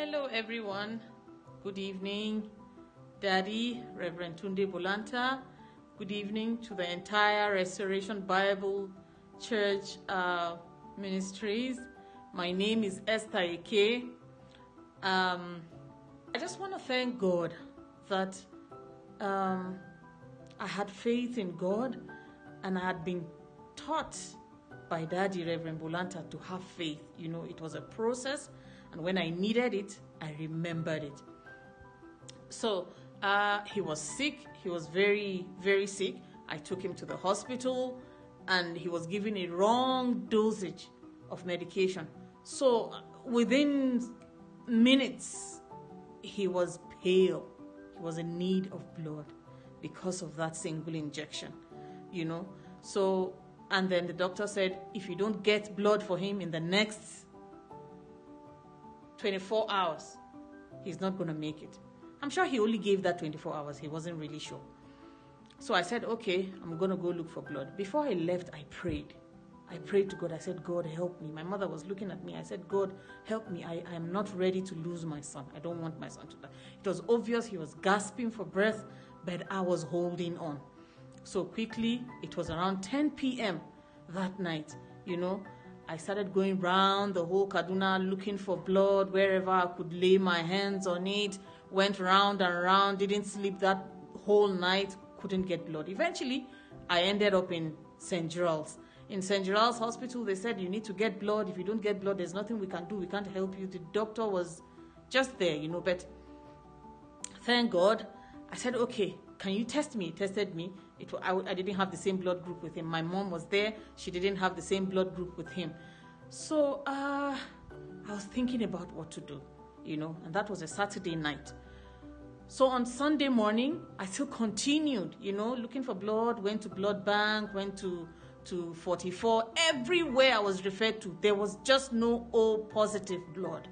Hello everyone, good evening, Daddy, Reverend Tunde Bolanta. Good evening to the entire Restoration Bible Church Ministries. My name is Esther Eke. I just want to thank God that I had faith in God and I had been taught by Daddy, Reverend Bolanta, to have faith. You know, it was a process, and when I needed it, I remembered it. So he was sick. He was very, very sick. I took him to the hospital, and he was given a wrong dosage of medication. So within minutes, he was pale. He was in need of blood because of that single injection, you know. So, and then the doctor said, if you don't get blood for him in the next 24 hours, he's not going to make it. I'm sure he only gave that 24 hours. He wasn't really sure. So I said, okay, I'm going to go look for blood. Before I left, I prayed. I prayed to God. I said, God, help me. My mother was looking at me. I said, God, help me. I am not ready to lose my son. I don't want my son to die. It was obvious he was gasping for breath, but I was holding on. So quickly, it was around 10 p.m. that night, you know, I started going around the whole Kaduna looking for blood wherever I could lay my hands on it. Went round and round, didn't sleep that whole night, couldn't get blood. Eventually, I ended up in St. Gerald's. In St. Gerald's Hospital, they said, you need to get blood. If you don't get blood, there's nothing we can do. We can't help you. The doctor was just there, you know, but thank God. I said, okay, can you test me? He tested me. I didn't have the same blood group with him. My mom was there. She didn't have the same blood group with him. So I was thinking about what to do, you know, and that was a Saturday night. So on Sunday morning, I still continued, you know, looking for blood, went to blood bank, went to 44. Everywhere I was referred to, there was just no O positive blood,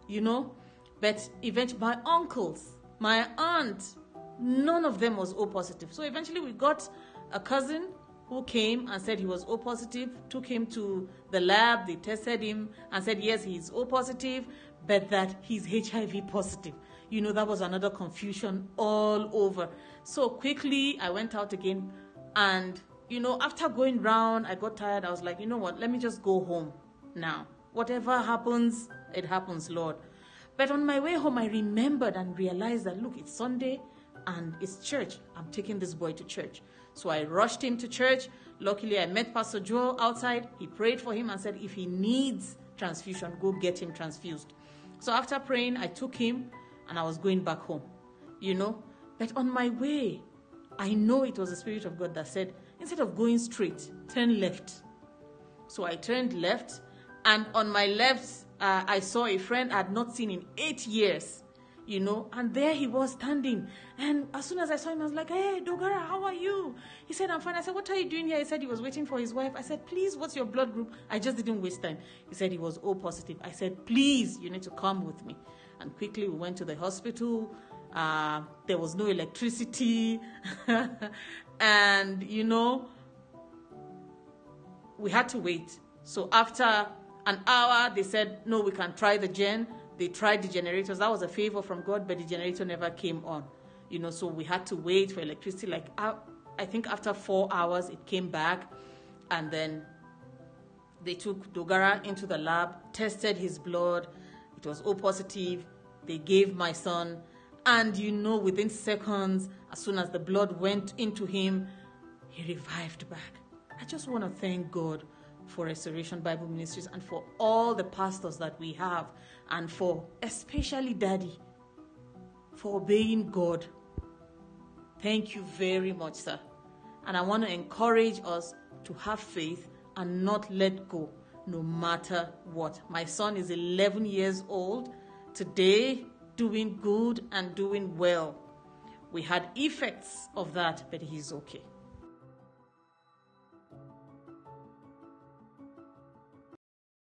you know. But eventually, my uncles, my aunt, none of them was O positive. So eventually we got a cousin who came and said he was O positive, took him to the lab, they tested him and said, yes, he's O positive, but that he's HIV positive. You know, that was another confusion all over. So quickly I went out again, and, you know, after going round, I got tired. I was like, you know what, let me just go home now. Whatever happens, it happens, Lord. But on my way home, I remembered and realized that, look, it's Sunday, and it's church. I'm taking this boy to church. So I rushed him to church. Luckily, I met Pastor Joel outside. He prayed for him and said, if he needs transfusion, go get him transfused. So after praying, I took him and I was going back home, you know. But on my way, I know it was the Spirit of God that said, instead of going straight, turn left. So I turned left, and on my left, I saw a friend I had not seen in 8 years. You know, and there he was standing. And as soon as I saw him, I was like, hey, Dogara, how are you? He said, I'm fine. I said, what are you doing here? He said he was waiting for his wife. I said, please, what's your blood group? I just didn't waste time. He said he was O positive. I said, please, you need to come with me. And quickly we went to the hospital. There was no electricity. And, you know, we had to wait. So after an hour, they said, no, we can try the gen. They tried the generators. That was a favor from God, but the generator never came on. You know, so we had to wait for electricity. Like, I think after 4 hours, it came back. And then they took Dogara into the lab, tested his blood. It was O positive. They gave my son. And, you know, within seconds, as soon as the blood went into him, he revived back. I just want to thank God for Restoration Bible Ministries and for all the pastors that we have, and for especially Daddy for obeying God. Thank you very much, sir. And I want to encourage us to have faith and not let go no matter what. My son is 11 years old today, doing good and doing well. We had effects of that, but he's okay.